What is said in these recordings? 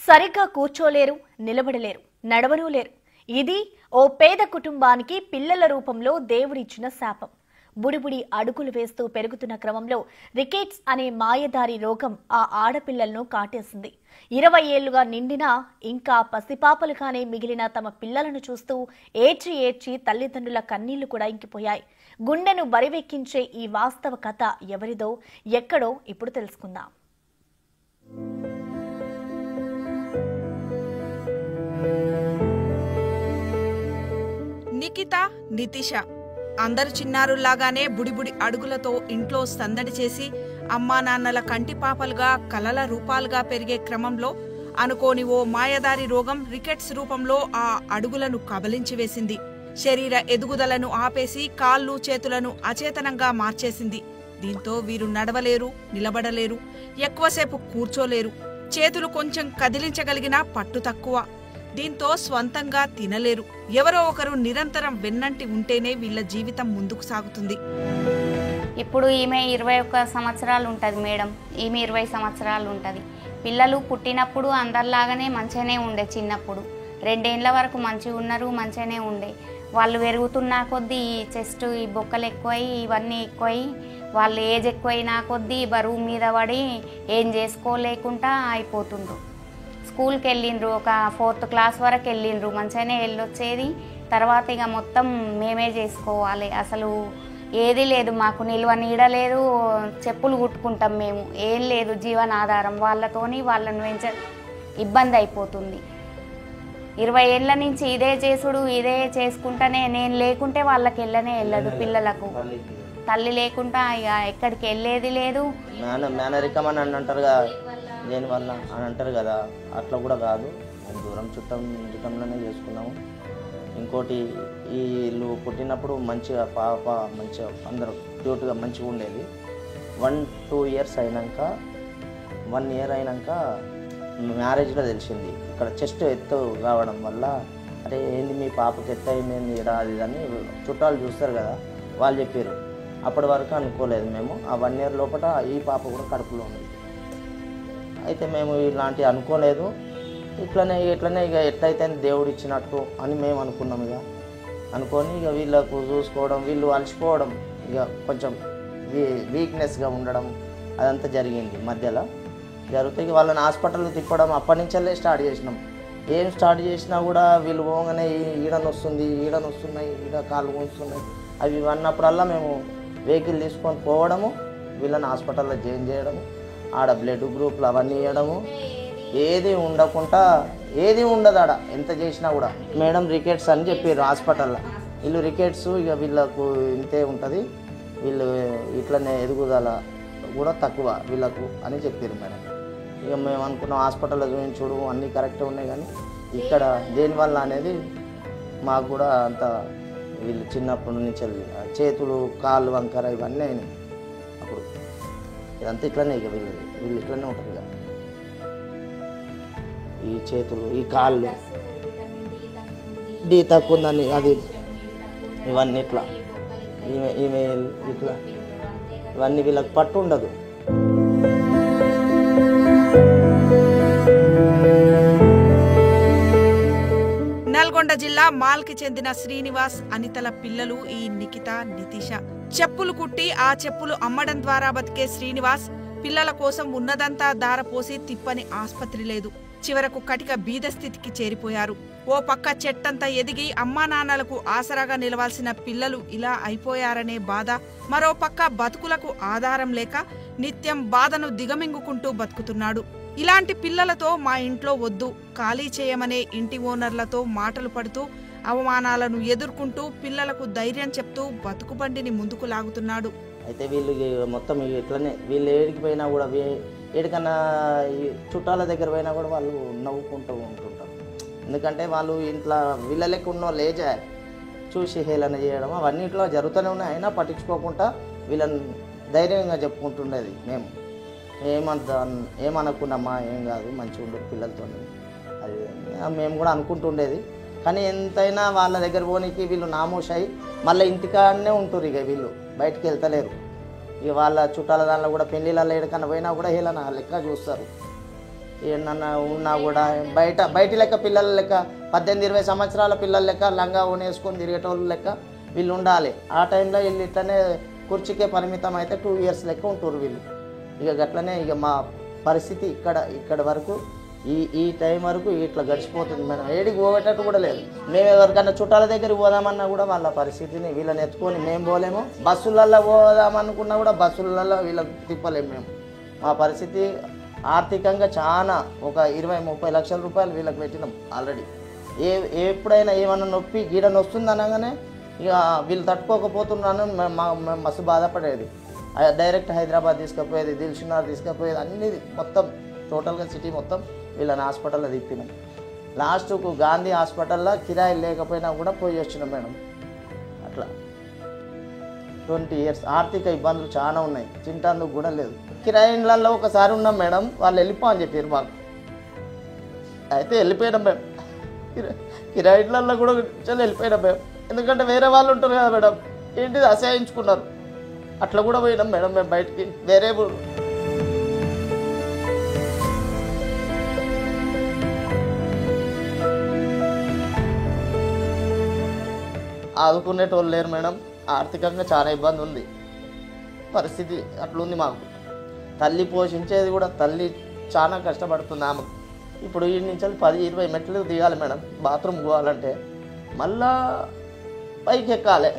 సరిగ్గా కూర్చోలేరు, నిలబడలేరు, నడవనూ లేరు. ఇది ఓ పేద కుటుంబానికి పిల్లల రూపంలో దేవుడిచ్చిన శాపం. బుడిబుడి అడుగులు వేస్తూ పెరుగుతున్న క్రమంలో రికెట్స్ అనే మాయదారి రోగం ఆ ఆడపిల్లలను కాటేసింది. 20 ఏళ్లుగా నిండినా ఇంకా పసిపాపలుగానే మిగిలిన తమ పిల్లలను చూస్తూ ఏడ్చి ఏడ్చి తల్లిదండ్రుల కన్నీళ్లు కూడా ఇంకిపోయాయి. గుండెను బరివెక్కించే ఈ వాస్తవ కథ ఎవరిదో, ఎక్కడో ఇప్పుడు తెలుసుకుందాం. నిఖిత, నితిష అందరు చిన్నారుల్లాగానే బుడిబుడి అడుగులతో ఇంట్లో సందడి చేసి అమ్మా నాన్నల కంటి పాపలుగా కలల రూపాలుగా పెరిగే క్రమంలో అనుకోని ఓ మాయదారి రోగం రికెట్స్ రూపంలో ఆ అడుగులను కబలించి వేసింది. శరీర ఎదుగుదలను ఆపేసి కాళ్ళు చేతులను అచేతనంగా మార్చేసింది. దీంతో వీరు నడవలేరు, నిలబడలేరు, ఎక్కువసేపు కూర్చోలేరు, చేతులు కొంచెం కదిలించగలిగినా పట్టు తక్కువ. దీంతో స్వంతంగా తినలేరు. ఎవరో ఒకరు నిరంతరం వెన్నంటి ఉంటేనే వీళ్ళ జీవితం ముందుకు సాగుతుంది. ఇప్పుడు ఈమె 21 సంవత్సరాలు ఉంటుంది మేడం, ఈమె 20 సంవత్సరాలు ఉంటుంది. పిల్లలు పుట్టినప్పుడు అందరిలాగానే మంచిగానే ఉండే. చిన్నప్పుడు 2 ఏళ్ల వరకు మంచిగా ఉన్నారు, మంచిగానే ఉండే. వాళ్ళు పెరుగుతున్న కొద్దీ ఈ చెస్ట్, ఈ బొక్కలు ఎక్కువై, ఇవన్నీ ఎక్కువై, వాళ్ళు ఏజ్ ఎక్కువైనా కొద్దీ బరువు మీద పడి ఏం చేసుకోలేకుండా అయిపోతుండ్రు. స్కూల్కి వెళ్ళిండ్రు, ఒక 4th క్లాస్ వరకు వెళ్ళిండ్రు, మంచిగానే వెళ్ళొచ్చేది. తర్వాత ఇక మొత్తం మేమే చేసుకోవాలి. అసలు ఏది లేదు, మాకు నిల్వ నీడ లేదు, చెప్పులు కుట్టుకుంటాం మేము, ఏం లేదు జీవనాధారం. వాళ్ళతోని వాళ్ళని ఇబ్బంది అయిపోతుంది. 20 ఏళ్ళ నుంచి ఇదే చేసుడు, ఇదే చేసుకుంటానే. నేను లేకుంటే వాళ్ళకి వెళ్ళదు. పిల్లలకు తల్లి లేకుండా ఇక ఎక్కడికి వెళ్ళేది లేదు. మేనరికం అని అంటారు కదా, దేనివల్ల అని అంటారు కదా, అట్లా కూడా కాదు. మేము దూరం చుట్టంలోనే చేసుకున్నాము. ఇంకోటి, వీళ్ళు పుట్టినప్పుడు మంచిగా పాప మంచిగా అందరూ క్యూట్గా మంచిగా ఉండేది. 1-2 ఇయర్స్ అయినాక 1 ఇయర్ అయినాక మ్యారేజ్లో తెలిసింది. ఇక్కడ చెస్ట్ ఎత్తు కావడం వల్ల, అరే ఏంది మీ పాపకి ఎత్తు అయింది ఇడా అది అని చుట్టాలు చూస్తారు కదా, వాళ్ళు చెప్పారు. అప్పటి వరకు అనుకోలేదు మేము. ఆ 1 ఇయర్ లోపల ఈ పాప కూడా కడుపులో ఉంది. అయితే మేము ఇలాంటివి అనుకోలేదు. ఇట్లనే ఇక ఎట్లయితే దేవుడు ఇచ్చినట్టు అని మేము అనుకున్నాం. ఇక అనుకొని ఇక వీళ్ళకు చూసుకోవడం, వీళ్ళు అలసిపోవడం, ఇక కొంచెం వీక్నెస్గా ఉండడం అదంతా జరిగింది. మధ్యలో జరిగితే ఇక వాళ్ళని హాస్పిటల్లో తిప్పడం అప్పటి నుంచే స్టార్ట్ చేసినాం. ఏం స్టార్ట్ చేసినా కూడా వీళ్ళు పోగానే ఈడనొస్తున్నాయి, ఈడ కాళ్ళు వస్తున్నాయి అవి అన్నప్పుడల్లా మేము వెహికల్ తీసుకొని పోవడము, వీళ్ళని హాస్పిటల్లో జాయిన్ చేయడము, ఆడ బ్లడ్ గ్రూప్లు అవన్నీ ఇవ్వడము. ఏది ఉండకుండా ఏది ఉండదు ఆడ ఎంత చేసినా కూడా. మేడం రికెట్స్ అని చెప్పారు హాస్పిటల్లో. వీళ్ళు రికెట్స్ ఇక వీళ్ళకు ఇంతే ఉంటుంది, వీళ్ళు ఇట్లనే ఎదుగుదల కూడా తక్కువ వీళ్ళకు అని చెప్పారు మేడం. ఇక మేము అనుకున్నాం హాస్పిటల్లో చూపించుడు అన్నీ కరెక్ట్గా ఉన్నాయి, కానీ ఇక్కడ దేనివల్ల అనేది మాకు కూడా అంత, వీళ్ళు చిన్నప్పటి నుంచి చేతులు కాళ్ళు వంకర ఇవన్నీ అయినాయి. అప్పుడు ఇదంతా ఇట్లనే, ఇక వీళ్ళు ఇట్లనే ఉంటుంది. ఇక ఈ చేతులు, ఈ కాళ్ళు డి తక్కువ ఉందని అది ఇవన్నీ ఇట్లా, ఈమె ఇట్లా ఇవన్నీ వీళ్ళకి పట్టు ఉండదు. నల్గొండ జిల్లా మాల్కి చెందిన శ్రీనివాస్, అనితల పిల్లలు ఈ నిఖిత, నితిష. చెప్పులు కుట్టి ఆ చెప్పులు అమ్మడం ద్వారా బతికే శ్రీనివాస్ పిల్లల కోసం ఉన్నదంతా దారపోసి తిప్పని ఆస్పత్రి లేదు. చివరకు కటిక బీద స్థితికి చేరిపోయారు. ఓ పక్క చెట్టంతా ఎదిగి అమ్మా నాన్నలకు ఆసరాగా నిలవాల్సిన పిల్లలు ఇలా అయిపోయారనే బాధ, మరో పక్క బతుకులకు ఆధారం లేక నిత్యం బాధను దిగమింగుకుంటూ బతుకుతున్నాడు. ఇలాంటి పిల్లలతో మా ఇంట్లో వద్దు, ఖాళీ చేయమనే ఇంటి ఓనర్లతో మాటలు పడుతూ అవమానాలను ఎదుర్కొంటూ పిల్లలకు ధైర్యం చెప్తూ బతుకుబండిని ముందుకు లాగుతున్నాడు. అయితే వీళ్ళు మొత్తం ఇట్లనే, వీళ్ళు ఏడికి పోయినా కూడా, ఏడికన్నా చుట్టాల దగ్గర పోయినా కూడా వాళ్ళు నవ్వుకుంటూ ఉంటుంటారు. ఎందుకంటే వాళ్ళు ఇంట్లో వీళ్ళ లెక్క ఉన్న లేజా చూసి హేళన చేయడం అవన్నింటిలో జరుగుతూనే ఉన్నాయి. అయినా పట్టించుకోకుండా వీళ్ళని ధైర్యంగా చెప్పుకుంటుండేది. మేము ఏమనుకున్నామా, ఏం కాదు, మంచిగా ఉండదు పిల్లలతో, అది మేము కూడా అనుకుంటుండేది. కానీ ఎంతైనా వాళ్ళ దగ్గర పోనీకి వీళ్ళు నామోషాయి మళ్ళీ ఇంటికాడనే ఉంటారు. ఇక వీళ్ళు బయటికి వెళ్తలేరు. ఇక వాళ్ళ చుట్టాల దానిలో కూడా పెళ్ళిళ్ళలో ఎక్కడికన్నా పోయినా కూడా హేళన లెక్క చూస్తారు. ఏమన్నా ఉన్నా కూడా బయటి లెక్క పిల్లల లెక్క 18-20 సంవత్సరాల పిల్లల లెక్క లంగా వేసుకొని తిరిగేటోళ్ళు లెక్క వీళ్ళు ఉండాలి. ఆ టైంలో వీళ్ళు ఇట్లనే కుర్చీకే పరిమితం అయితే 2 years లెక్క ఉంటారు వీళ్ళు. ఇక గట్లనే ఇక మా పరిస్థితి ఇక్కడ వరకు ఈ టైం వరకు ఇట్లా గడిచిపోతుంది మేడం. ఏడికి పోయేటట్టు కూడా లేదు. మేము ఎవరికన్నా చుట్టాల దగ్గరికి పోదామన్నా కూడా వాళ్ళ పరిస్థితిని వీళ్ళని ఎత్తుకొని మేము పోలేము. బస్సులల్లో పోదామనుకున్నా కూడా బస్సులలో వీళ్ళకి తిప్పలేము మేము. మా పరిస్థితి ఆర్థికంగా చాలా ఒక 20-30 లక్షల రూపాయలు వీళ్ళకి పెట్టినాం ఆల్రెడీ. ఎప్పుడైనా ఏమన్నా నొప్పి గీడని వస్తుంది అనగానే ఇక వీళ్ళు తట్టుకోకపోతున్నాను మేము మస్తు బాధపడేది. డైరెక్ట్ హైదరాబాద్ తీసుకుపోయేది, దిల్సుఖ్నగర్ తీసుకుపోయేది, అన్నీ మొత్తం టోటల్గా సిటీ మొత్తం వీళ్ళని హాస్పిటల్లో తిప్పినాం. లాస్ట్కు గాంధీ హాస్పిటల్లో కిరాయి లేకపోయినా కూడా పోయి వచ్చినాం మేడం. అట్లా 20 years ఆర్థిక ఇబ్బందులు చాలా ఉన్నాయి. తింటాందుకు కూడా లేదు. కిరాయి ఇళ్ళల్లో ఒకసారి ఉన్నాం మేడం, వాళ్ళు వెళ్ళిపో అని చెప్పారు మాకు. అయితే వెళ్ళిపోయినాం మేడం. కిరాయి ఇళ్ళల్లో కూడా వెళ్ళిపోయినాం మేము. ఎందుకంటే వేరే వాళ్ళు ఉంటారు కదా మేడం, ఏంటిది అసహాయించుకున్నారు. అట్లా కూడా పోయినాం మేడం మేము బయటికి. వేరే ఆదుకునేటోళ్ళు లేరు మేడం. ఆర్థికంగా చాలా ఇబ్బంది ఉంది. పరిస్థితి అట్లుంది మాకు. తల్లి పోషించేది కూడా తల్లి చాలా కష్టపడుతుంది ఆమెకు. ఇప్పుడు ఈ నుంచి 10-20 మెట్లు దిగాలి మేడం బాత్రూమ్ పోవాలంటే. మళ్ళా పైకి ఎక్కాలి.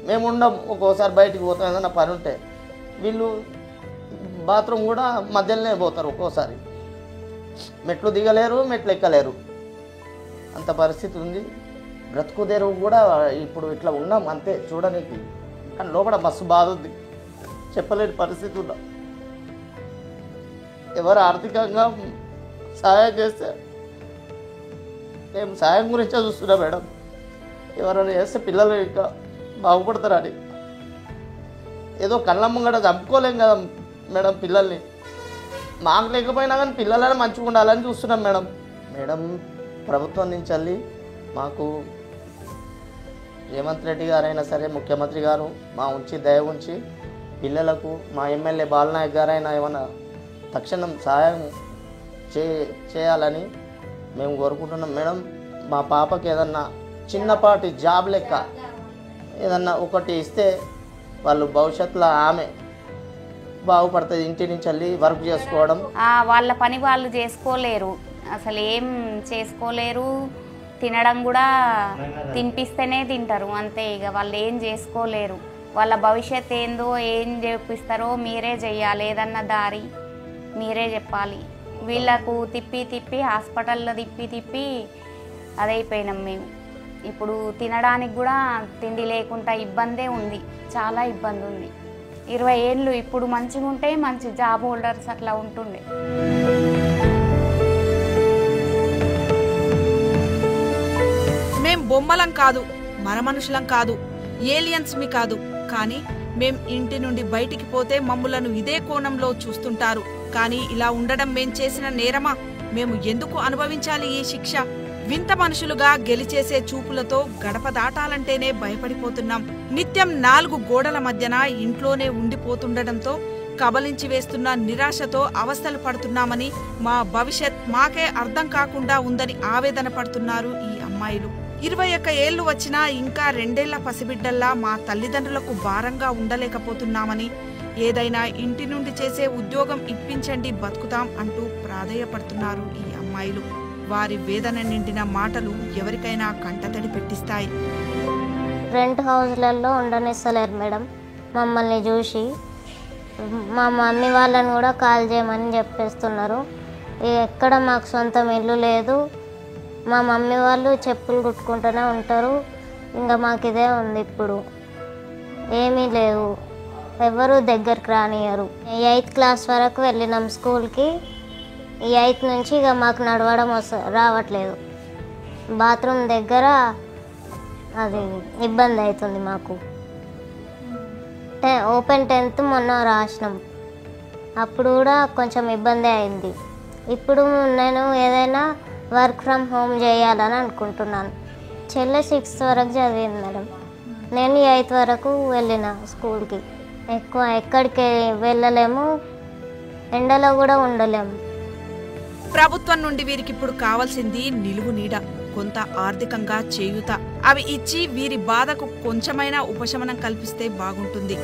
మేము ఉండం, ఒక్కోసారి బయటికి పోతాం ఏదైనా పని ఉంటే. వీళ్ళు బాత్రూమ్ కూడా మధ్యలోనే పోతారు. ఒక్కోసారి మెట్లు దిగలేరు, మెట్లు ఎక్కలేరు. అంత పరిస్థితి ఉంది. బ్రతుకు తెరువు కూడా ఇప్పుడు ఇట్లా ఉన్నాం అంతే చూడడానికి. కానీ లోపల మస్తు బాధ ఉంది, చెప్పలేని పరిస్థితి ఉన్నాం. ఎవరు ఆర్థికంగా సహాయం చేస్తే మేము సాయం గురించే చూస్తున్నాం మేడం. ఎవరైనా చేస్తే పిల్లలు ఇంకా బాగుపడతారని. ఏదో కళ్ళ ముంగట చంపుకోలేం కదా మేడం పిల్లల్ని. మాకు లేకపోయినా కానీ పిల్లలని మంచిగా ఉండాలని చూస్తున్నాం మేడం. ప్రభుత్వం నుంచి వెళ్ళి మాకు రేవంత్ రెడ్డి గారైనా సరే, ముఖ్యమంత్రి గారు మా ఉంచి దయ ఉంచి పిల్లలకు మా ఎమ్మెల్యే బాలనాయక్ గారైనా ఏమైనా తక్షణం సహాయం చేయాలని మేము కోరుకుంటున్నాం మేడం. మా పాపకి ఏదన్నా చిన్నపాటి జాబ్ లెక్క ఏదన్నా ఒకటి ఇస్తే వాళ్ళు భవిష్యత్తులో ఆమె బాగుపడుతుంది. ఇంటి నుంచి వెళ్ళి వర్క్ చేసుకోవడం. వాళ్ళ పని వాళ్ళు చేసుకోలేరు, అసలు ఏం చేసుకోలేరు. తినడం కూడా తినిపిస్తేనే తింటారు అంతే. ఇక వాళ్ళు ఏం చేసుకోలేరు. వాళ్ళ భవిష్యత్ ఏందో ఏం చేపిస్తారో మీరే చెయ్యాలి. ఏదన్నా దారి మీరే చెప్పాలి. వీళ్ళకు తిప్పి హాస్పిటల్లో తిప్పి అదైపోయినాం మేము. ఇప్పుడు తినడానికి కూడా తిండి లేకుండా ఇబ్బందే ఉంది, చాలా ఇబ్బంది ఉంది. 20 ఏళ్ళు ఇప్పుడు మంచిగా ఉంటే మంచి జాబ్ హోల్డర్స్ అట్లా ఉంటుండే. మేం బొమ్మలం కాదు, మనుషులం కాదు, ఏలియన్స్మి కాదు. కానీ మేం ఇంటి నుండి బయటికి పోతే మమ్ములను ఇదే కోణంలో చూస్తుంటారు. కానీ ఇలా ఉండడం మేం చేసిన నేరమా? మేము ఎందుకు అనుభవించాలి ఈ శిక్ష? వింత మనుషులుగా గెలిచేసే చూపులతో గడప దాటాలంటేనే భయపడిపోతున్నాం. నిత్యం 4 గోడల మధ్యన ఇంట్లోనే ఉండిపోతుండటంతో కబలించి వేస్తున్న నిరాశతో అవస్థలు పడుతున్నామని, మా భవిష్యత్ మాకే అర్థం కాకుండా ఉందని ఆవేదన పడుతున్నారు ఈ అమ్మాయిలు. 21 ఏళ్లు వచ్చినా ఇంకా 2 ఏళ్ల పసిబిడ్డల్లా మా తల్లిదండ్రులకు భారంగా ఉండలేకపోతున్నామని, ఏదైనా ఇంటి నుండి చేసే ఉద్యోగం ఇప్పించండి బతుకుతాం అంటూ ప్రాధేయపడుతున్నారు ఈ అమ్మాయిలు. వారి వేదన నిండిన మాటలు ఎవరికైనా కంటతడి పెట్టిస్తాయి. Rent హౌస్లలో ఉండనిస్తలేరు madam. మమ్మల్ని చూసి మా మమ్మీ వాళ్ళని కూడా కాల్ చేయమని చెప్పేస్తున్నారు. ఎక్కడ మాకు సొంతం ఇల్లు లేదు. మా మమ్మీ వాళ్ళు చెప్పులు కుట్టుకుంటూనే ఉంటారు. ఇంకా మాకు ఇదే ఉంది. ఇప్పుడు ఏమీ లేవు, ఎవరు దగ్గరికి రానియరు. 8th క్లాస్ వరకు వెళ్ళినాం స్కూల్కి. ఈ 8th నుంచి ఇక మాకు నడవడం రావట్లేదు. బాత్రూమ్ దగ్గర అది ఇబ్బంది అవుతుంది మాకు. ఓపెన్ 10th మొన్న రాసినాం, అప్పుడు కూడా కొంచెం ఇబ్బంది అయింది. ఇప్పుడు నేను ఏదైనా వర్క్ ఫ్రమ్ హోమ్ చేయాలని అనుకుంటున్నాను. చెల్లె 6th వరకు చదివింది మేడం. నేను 8th వరకు వెళ్ళిన స్కూల్కి. ఎక్కడికి వెళ్ళలేము, ఎండలో కూడా ఉండలేము. ప్రభుత్వం నుండి వీరికి ఇప్పుడు కావాల్సింది నిలువు నీడ, కొంత ఆర్థికంగా చేయూత. అవి ఇచ్చి వీరి బాధకు కొంచెమైనా ఉపశమనం కల్పిస్తే బాగుంటుంది.